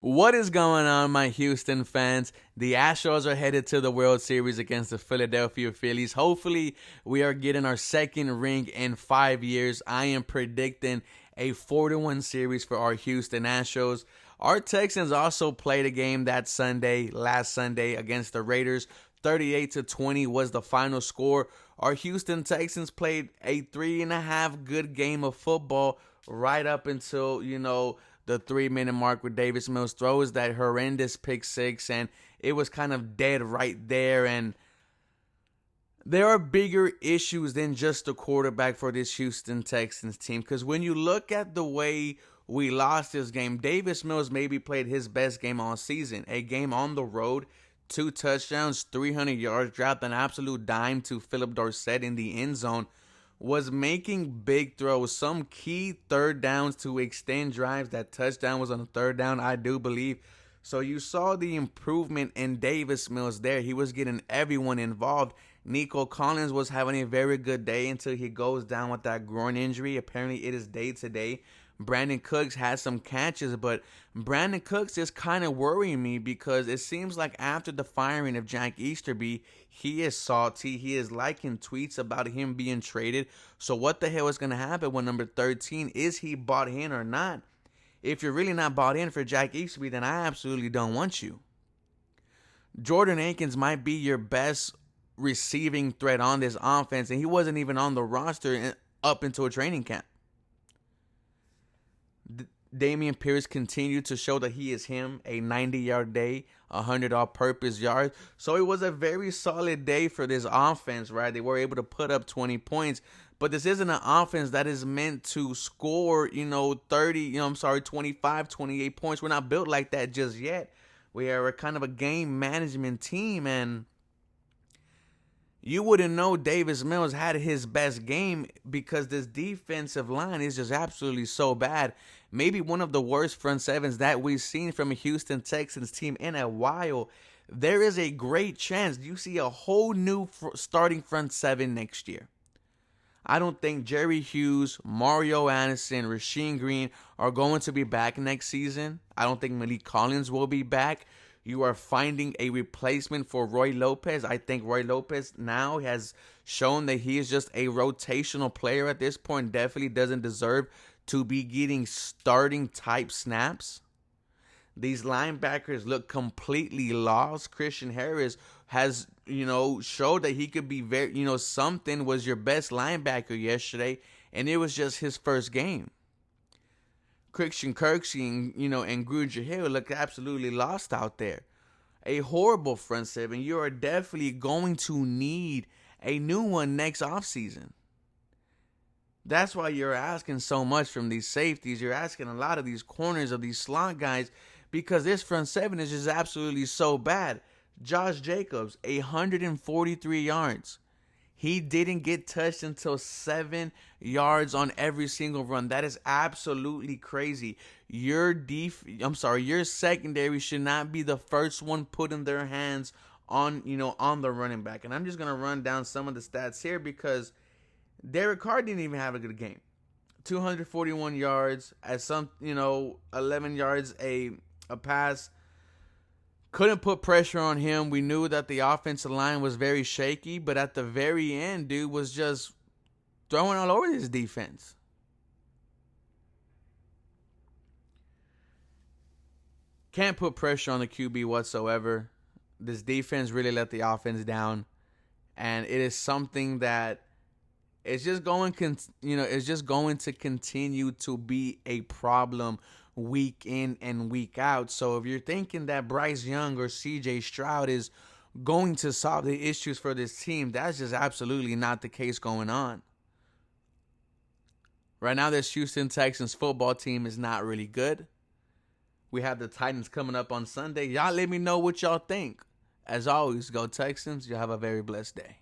What is going on, my Houston fans? The Astros are headed to the World Series against the Philadelphia Phillies. Hopefully, we are getting our second ring in 5 years. I am predicting a 4-1 series for our Houston Astros. Our Texans also played a game last Sunday against the Raiders. 38-20 was the final score. Our Houston Texans played a 3.5 good game of football right up until, the 3-minute mark where Davis Mills throws that horrendous pick six, and it was kind of dead right there. And there are bigger issues than just the quarterback for this Houston Texans team, because when you look at the way we lost this game, Davis Mills maybe played his best game all season. A game on the road, 2 touchdowns, 300 yards, dropped an absolute dime to Philip Dorsett in the end zone, was making big throws, some key third downs to extend drives. That touchdown was on a third down, I do believe. So you saw the improvement in Davis Mills there. He was getting everyone involved. Nico Collins was having a very good day until he goes down with that groin injury. Apparently it is day to day. Brandon Cooks had some catches, but Brandon Cooks is kind of worrying me because it seems like after the firing of Jack Easterby, he is salty. He is liking tweets about him being traded. So what the hell is going to happen with number 13? Is he bought in or not? If you're really not bought in for Jack Easterby, then I absolutely don't want you. Jordan Akins might be your best receiving threat on this offense, and he wasn't even on the roster up until a training camp. Dameon Pierce continued to show that he is him, a 90-yard day, 100 all-purpose yards. So it was a very solid day for this offense, right? They were able to put up 20 points, but this isn't an offense that is meant to score, 25, 28 points. We're not built like that just yet. We are kind of a game management team, and you wouldn't know Davis Mills had his best game because this defensive line is just absolutely so bad. Maybe one of the worst front sevens that we've seen from a Houston Texans team in a while. There is a great chance you see a whole new starting front seven next year. I don't think Jerry Hughes, Mario Anderson, Rasheem Green are going to be back next season. I don't think Malik Collins will be back. You are finding a replacement for Roy Lopez. I think Roy Lopez now has shown that he is just a rotational player at this point. Definitely doesn't deserve to be getting starting type snaps. These linebackers look completely lost. Christian Harris has, showed that he could be very, something. Was your best linebacker yesterday, and it was just his first game. Christian Kirksey and Grugier Hill look absolutely lost out there. A horrible front seven. You are definitely going to need a new one next offseason. That's why you're asking so much from these safeties. You're asking a lot of these corners of these slot guys because this front seven is just absolutely so bad. Josh Jacobs, 143 yards. He didn't get touched until 7 yards on every single run. That is absolutely crazy. Your secondary should not be the first one putting their hands on the running back. And I'm just going to run down some of the stats here because Derek Carr didn't even have a good game. 241 yards at 11 yards a pass. Couldn't put pressure on him. We knew that the offensive line was very shaky, but at the very end, dude was just throwing all over his defense. Can't put pressure on the QB whatsoever. This defense really let the offense down, and it is something that it's just going to continue to be a problem week in and week out. So if you're thinking that Bryce Young or CJ Stroud is going to solve the issues for this team, that's just absolutely not the case going on. Right now, this Houston Texans football team is not really good. We have the Titans coming up on Sunday. Y'all let me know what y'all think. As always, go Texans. You'll have a very blessed day.